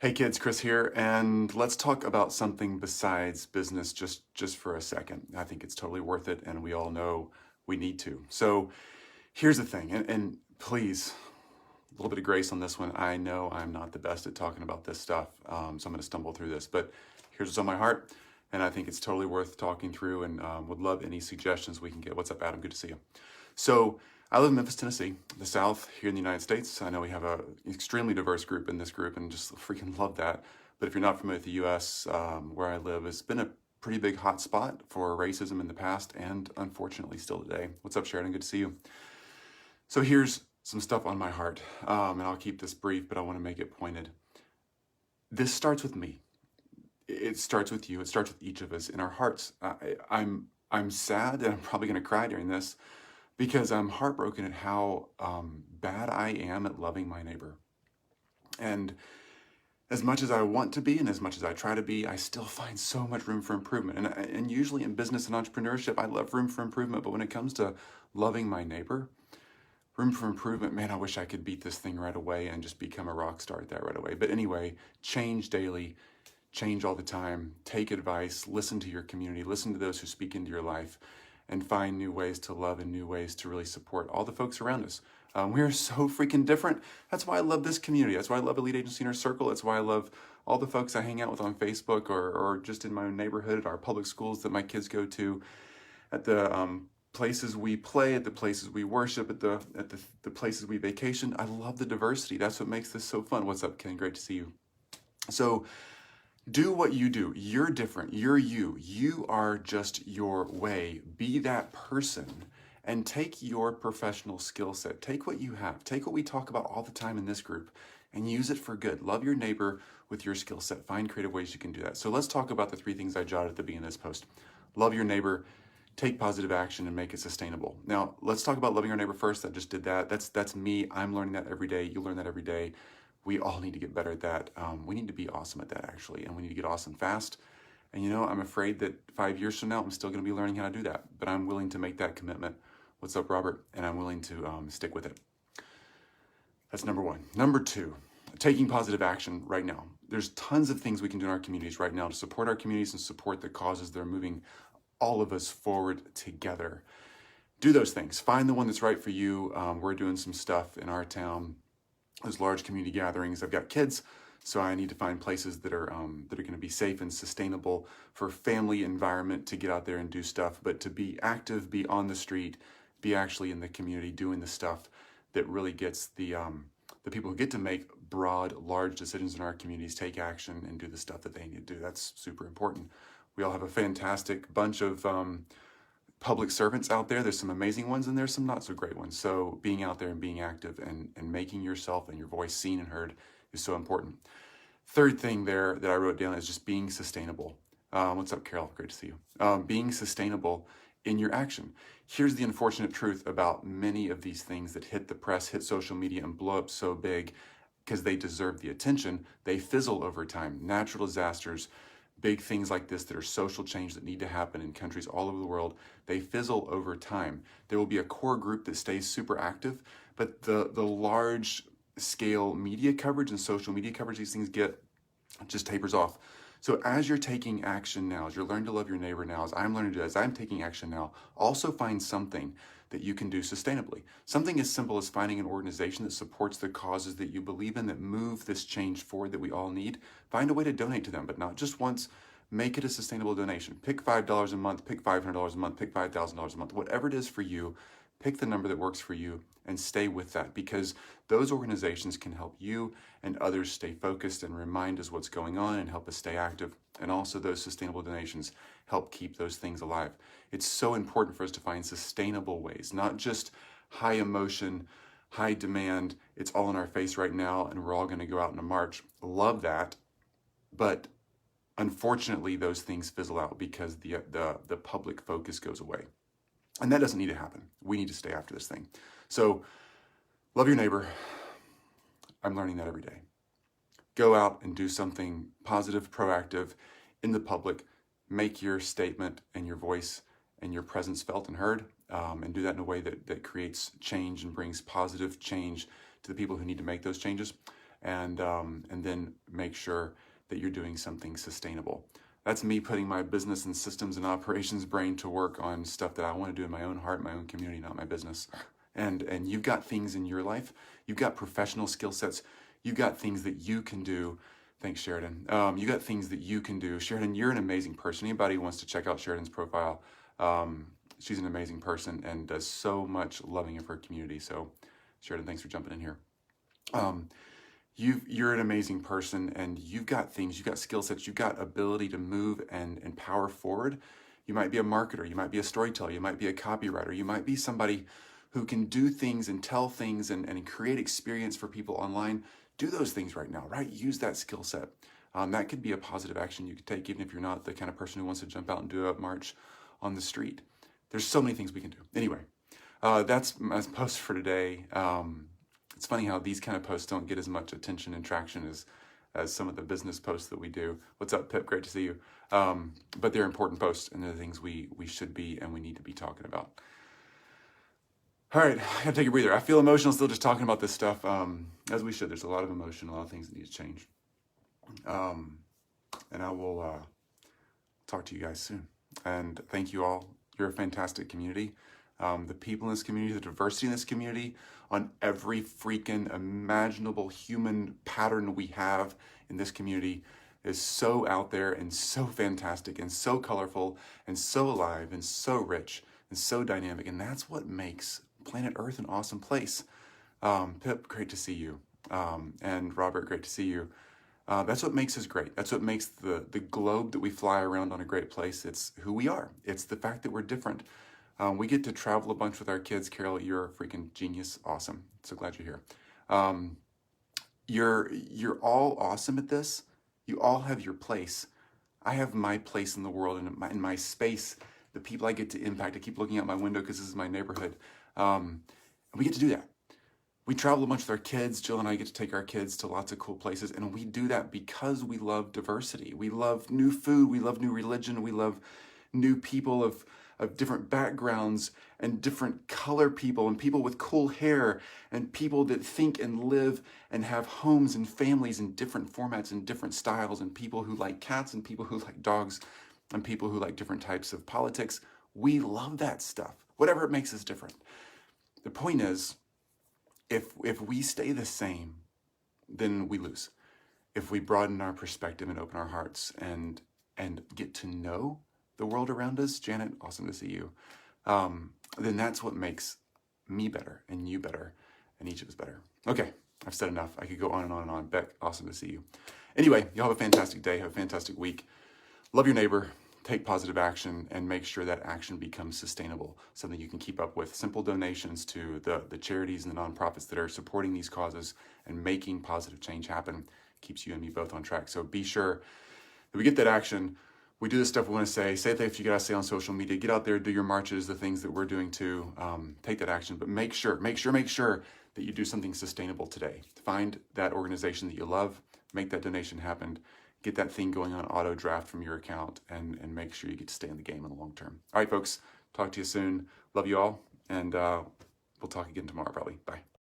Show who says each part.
Speaker 1: Hey kids, Chris here, and let's talk about something besides business just for a second. I think it's totally worth it, and we all know we need to. So here's the thing, and please, a little bit of grace on this one. I know I'm not the best at talking about this stuff, so I'm going to stumble through this, but here's what's on my heart, and I think it's totally worth talking through, and would love any suggestions we can get. What's up, Adam? Good to see you. So I live in Memphis, Tennessee, the South here in the United States. I know we have an extremely diverse group in this group and just freaking love that. But if you're not familiar with the US, where I live, it's been a pretty big hot spot for racism in the past and unfortunately still today. What's up, Sheridan? Good to see you. So here's some stuff on my heart, and I'll keep this brief, but I want to make it pointed. This starts with me. It starts with you. It starts with each of us in our hearts. I'm sad, and I'm probably going to cry during this because I'm heartbroken at how bad I am at loving my neighbor. And as much as I want to be and as much as I try to be, I still find so much room for improvement. And usually in business and entrepreneurship, I love room for improvement. But when it comes to loving my neighbor, room for improvement, man, I wish I could beat this thing right away and just become a rock star at that right away. But anyway, change daily, change all the time, take advice, listen to your community, listen to those who speak into your life, and find new ways to love and new ways to really support all the folks around us. We are so freaking different. That's why I love this community. That's why I love Elite Agency Inner Circle. That's why I love all the folks I hang out with on Facebook or just in my own neighborhood, at our public schools that my kids go to, at the places we play, at the places we worship, at the places we vacation. I love the diversity. That's what makes this so fun. What's up, Ken? Great to see you. So do what you do. You're different. You're you. You are just your way. Be that person and take your professional skill set. Take what you have. Take what we talk about all the time in this group and use it for good. Love your neighbor with your skill set. Find creative ways you can do that. So let's talk about the 3 things I jotted at the beginning of this post. Love your neighbor, take positive action, and make it sustainable. Now, let's talk about loving our neighbor first. I just did that. That's me. I'm learning that every day. You learn that every day. We all need to get better at that. We need to be awesome at that, actually, and we need to get awesome fast. And I'm afraid that 5 years from now, I'm still going to be learning how to do that, but I'm willing to make that commitment. What's up, Robert? And I'm willing to stick with it. That's number 1. Number 2, taking positive action right now. There's tons of things we can do in our communities right now to support our communities and support the causes that are moving all of us forward together. Do those things. Find the one that's right for you. We're doing some stuff in our town, those large community gatherings. I've got kids, so I need to find places that are going to be safe and sustainable for family environment to get out there and do stuff, but to be active, be on the street, be actually in the community doing the stuff that really gets the people who get to make broad, large decisions in our communities take action and do the stuff that they need to do. That's super important. We all have a fantastic bunch of public servants out there. There's some amazing ones and there's some not so great ones. So being out there and being active and making yourself and your voice seen and heard is so important. Third thing there that I wrote down is just being sustainable. What's up, Carol? Great to see you. Being sustainable in your action. Here's the unfortunate truth about many of these things that hit the press, hit social media, and blow up so big because they deserve the attention. They fizzle over time. Natural disasters, big things like this that are social change that need to happen in countries all over the world, they fizzle over time. There will be a core group that stays super active, but the large scale media coverage and social media coverage these things get just tapers off. So as you're taking action now, as you're learning to love your neighbor now, as I'm learning to do, as I'm taking action now, also find something that you can do sustainably. Something as simple as finding an organization that supports the causes that you believe in, that move this change forward that we all need. Find a way to donate to them, but not just once. Make it a sustainable donation. Pick $5 a month, pick $500 a month, pick $5,000 a month, whatever it is for you. Pick the number that works for you and stay with that, because those organizations can help you and others stay focused and remind us what's going on and help us stay active. And also those sustainable donations help keep those things alive. It's so important for us to find sustainable ways, not just high emotion, high demand. It's all in our face right now and we're all going to go out in a march. Love that. But unfortunately, those things fizzle out because the public focus goes away. And that doesn't need to happen. We need to stay after this thing. So love your neighbor. I'm learning that every day. Go out and do something positive, proactive in the public. Make your statement and your voice and your presence felt and heard, and do that in a way that creates change and brings positive change to the people who need to make those changes. and then make sure that you're doing something sustainable. That's me putting my business and systems and operations brain to work on stuff that I want to do in my own heart, my own community, not my business. And you've got things in your life, you've got professional skill sets, you've got things that you can do. Thanks, Sheridan. You got things that you can do. Sheridan, you're an amazing person. Anybody who wants to check out Sheridan's profile, she's an amazing person and does so much loving of her community. So, Sheridan, thanks for jumping in here. You're an amazing person, and you've got things, you've got skill sets, you've got ability to move and power forward. You might be a marketer, you might be a storyteller, you might be a copywriter, you might be somebody who can do things and tell things and create experience for people online. Do those things right now, right? Use that skill set. That could be a positive action you could take, even if you're not the kind of person who wants to jump out and do a march on the street. There's so many things we can do. Anyway, that's my post for today. It's funny how these kind of posts don't get as much attention and traction as some of the business posts that we do. What's up, Pip? Great to see you. But they're important posts, and they're the things we should be and we need to be talking about. All right, I gotta take a breather. I feel emotional still just talking about this stuff, as we should. There's a lot of emotion, a lot of things that need to change. And I will talk to you guys soon. And thank you all. You're a fantastic community. The people in this community, the diversity in this community, on every freaking imaginable human pattern we have in this community is so out there and so fantastic and so colorful and so alive and so rich and so dynamic. And that's what makes planet Earth an awesome place. Pip, great to see you. And Robert, great to see you. That's what makes us great. That's what makes the globe that we fly around on a great place. It's who we are. It's the fact that we're different. We get to travel a bunch with our kids. Carol, you're a freaking genius. Awesome. So glad you're here. You're all awesome at this. You all have your place. I have my place in the world and in my space, the people I get to impact. I keep looking out my window because this is my neighborhood. And we get to do that. We travel a bunch with our kids. Jill and I get to take our kids to lots of cool places. And we do that because we love diversity. We love new food. We love new religion. We love new people of different backgrounds and different color people and people with cool hair and people that think and live and have homes and families in different formats and different styles and people who like cats and people who like dogs and people who like different types of politics. We love that stuff, whatever it makes us different. The point is, if we stay the same, then we lose. If we broaden our perspective and open our hearts and get to know the world around us, Janet, awesome to see you, then that's what makes me better and you better and each of us better. Okay, I've said enough. I could go on and on and on. Beck, awesome to see you. Anyway, y'all have a fantastic day. Have a fantastic week. Love your neighbor. Take positive action and make sure that action becomes sustainable, something you can keep up with. Simple donations to the charities and the nonprofits that are supporting these causes and making positive change happen keeps you and me both on track. So be sure that we get that action. We do the stuff we want to say the things you got to say on social media, get out there, do your marches, the things that we're doing too, take that action, but make sure that you do something sustainable today. Find that organization that you love, make that donation happen, get that thing going on auto draft from your account and make sure you get to stay in the game in the long term. All right, folks, talk to you soon. Love you all. And we'll talk again tomorrow, probably. Bye.